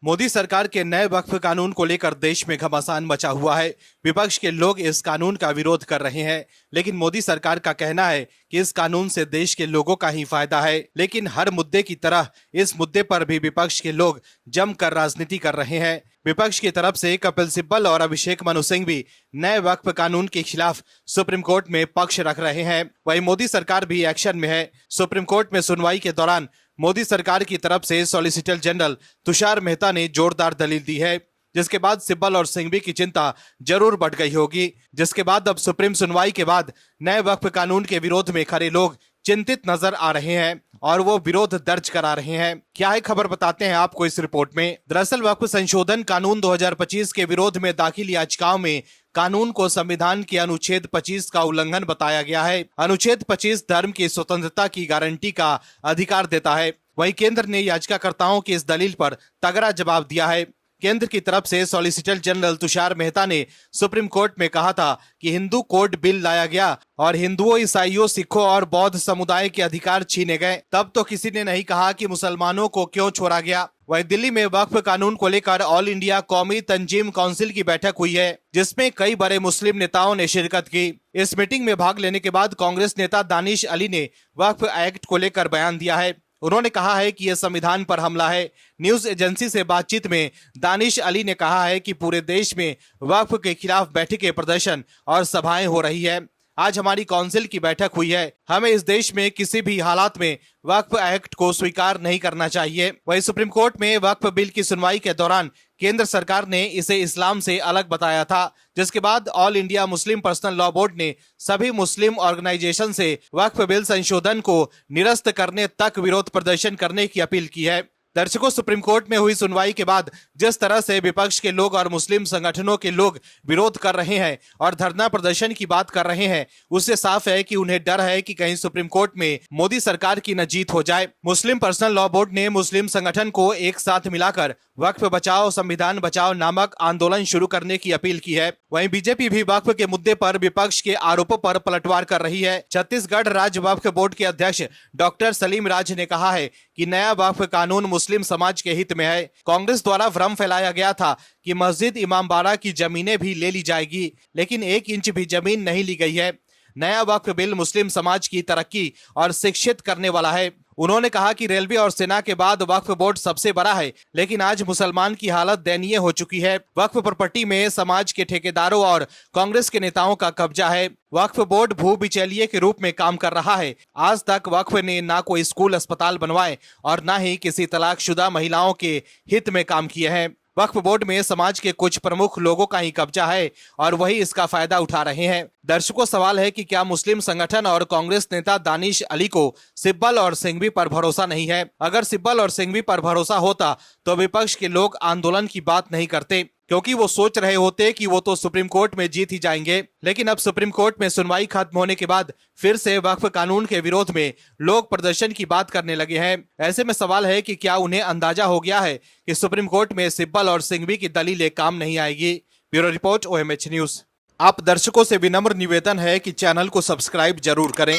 मोदी सरकार के नए वक्फ कानून को लेकर देश में घमासान मचा हुआ है। विपक्ष के लोग इस कानून का विरोध कर रहे हैं, लेकिन मोदी सरकार का कहना है कि इस कानून से देश के लोगों का ही फायदा है। लेकिन हर मुद्दे की तरह इस मुद्दे पर भी विपक्ष के लोग जमकर राजनीति कर रहे हैं। विपक्ष की तरफ से कपिल सिब्बल और अभिषेक मनु सिंह भी नए वक्फ कानून के खिलाफ सुप्रीम कोर्ट में पक्ष रख रहे हैं। वहीं मोदी सरकार भी एक्शन में है। सुप्रीम कोर्ट में सुनवाई के दौरान मोदी सरकार की तरफ से सॉलिसिटर जनरल तुषार मेहता ने जोरदार दलील दी है, जिसके बाद सिब्बल और सिंघवी की चिंता जरूर बढ़ गई होगी। जिसके बाद अब सुप्रीम सुनवाई के बाद नए वक्फ कानून के विरोध में खड़े लोग चिंतित नजर आ रहे हैं और वो विरोध दर्ज करा रहे हैं। क्या है खबर, बताते हैं आपको इस रिपोर्ट में। दरअसल वक्फ संशोधन कानून 2025 के विरोध में दाखिल याचिकाओं में कानून को संविधान के अनुच्छेद 25 का उल्लंघन बताया गया है। अनुच्छेद 25 धर्म की स्वतंत्रता की गारंटी का अधिकार देता है। वहीं केंद्र ने याचिकाकर्ताओं की इस दलील पर तगड़ा जवाब दिया है। केंद्र की तरफ से सॉलिसिटर जनरल तुषार मेहता ने सुप्रीम कोर्ट में कहा था कि हिंदू कोड बिल लाया गया और हिंदुओं, ईसाइयों, सिखों और बौद्ध समुदाय के अधिकार छीने गए। तब तो किसी ने नहीं कहा कि मुसलमानों को क्यों छोड़ा गया। वहीं दिल्ली में वक्फ कानून को लेकर ऑल इंडिया कौमी तंजीम काउंसिल की बैठक हुई है, जिसमें कई बड़े मुस्लिम नेताओं ने शिरकत की। इस मीटिंग में भाग लेने के बाद कांग्रेस नेता दानिश अली ने वक्फ एक्ट को लेकर बयान दिया है। उन्होंने कहा है कि यह संविधान पर हमला है। न्यूज एजेंसी से बातचीत में दानिश अली ने कहा है कि पूरे देश में वक्फ के खिलाफ बैठकें, प्रदर्शन और सभाएं हो रही है। आज हमारी काउंसिल की बैठक हुई है। हमें इस देश में किसी भी हालात में वक्फ एक्ट को स्वीकार नहीं करना चाहिए। वहीं सुप्रीम कोर्ट में वक्फ बिल की सुनवाई के दौरान केंद्र सरकार ने इसे इस्लाम से अलग बताया था, जिसके बाद all India Muslim personal law board ने सभी मुस्लिम ऑर्गेनाइजेशन से वक्फ बिल संशोधन को निरस्त करने तक विरोध प्रदर्शन करने की अपील की है। दर्शकों, सुप्रीम कोर्ट में हुई सुनवाई के बाद जिस तरह से विपक्ष के लोग और मुस्लिम संगठनों के लोग विरोध कर रहे हैं और धरना प्रदर्शन की बात कर रहे हैं, उससे साफ है कि उन्हें डर है कि कहीं सुप्रीम कोर्ट में मोदी सरकार की न जीत हो जाए। मुस्लिम पर्सनल लॉ बोर्ड ने मुस्लिम संगठन को एक साथ मिलाकर वक्फ बचाओ संविधान बचाओ नामक आंदोलन शुरू करने की अपील की है। वहीं बीजेपी भी वक्फ के मुद्दे पर विपक्ष के आरोपों पर पलटवार कर रही है। छत्तीसगढ़ राज्य वक्फ बोर्ड के अध्यक्ष डॉक्टर सलीम राज ने कहा है कि नया वक्फ कानून मुस्लिम समाज के हित में है। कांग्रेस द्वारा भ्रम फैलाया गया था कि मस्जिद इमामबाड़ा की जमीनें भी ले ली जाएगी, लेकिन 1 इंच भी जमीन नहीं ली गई है। नया वक्फ बिल मुस्लिम समाज की तरक्की और शिक्षित करने वाला है। उन्होंने कहा कि रेलवे और सेना के बाद वक्फ बोर्ड सबसे बड़ा है, लेकिन आज मुसलमान की हालत दयनीय हो चुकी है। वक्फ प्रॉपर्टी में समाज के ठेकेदारों और कांग्रेस के नेताओं का कब्जा है। वक्फ बोर्ड भू बिचौलिए के रूप में काम कर रहा है। आज तक वक्फ ने ना कोई स्कूल, अस्पताल बनवाए और ना ही किसी तलाकशुदा महिलाओं के हित में काम किए हैं। वक्फ बोर्ड में समाज के कुछ प्रमुख लोगों का ही कब्जा है और वही इसका फायदा उठा रहे हैं। दर्शकों, सवाल है कि क्या मुस्लिम संगठन और कांग्रेस नेता दानिश अली को सिब्बल और सिंघवी पर भरोसा नहीं है? अगर सिब्बल और सिंघवी पर भरोसा होता तो विपक्ष के लोग आंदोलन की बात नहीं करते, क्योंकि वो सोच रहे होते कि वो तो सुप्रीम कोर्ट में जीत ही जाएंगे। लेकिन अब सुप्रीम कोर्ट में सुनवाई खत्म होने के बाद फिर से वक्फ कानून के विरोध में लोग प्रदर्शन की बात करने लगे हैं। ऐसे में सवाल है कि क्या उन्हें अंदाजा हो गया है कि सुप्रीम कोर्ट में सिब्बल और सिंघवी की दलीलें काम नहीं आएगी। Bureau report, OMH news. आप दर्शकों से विनम्र निवेदन है कि चैनल को सब्सक्राइब जरूर करें।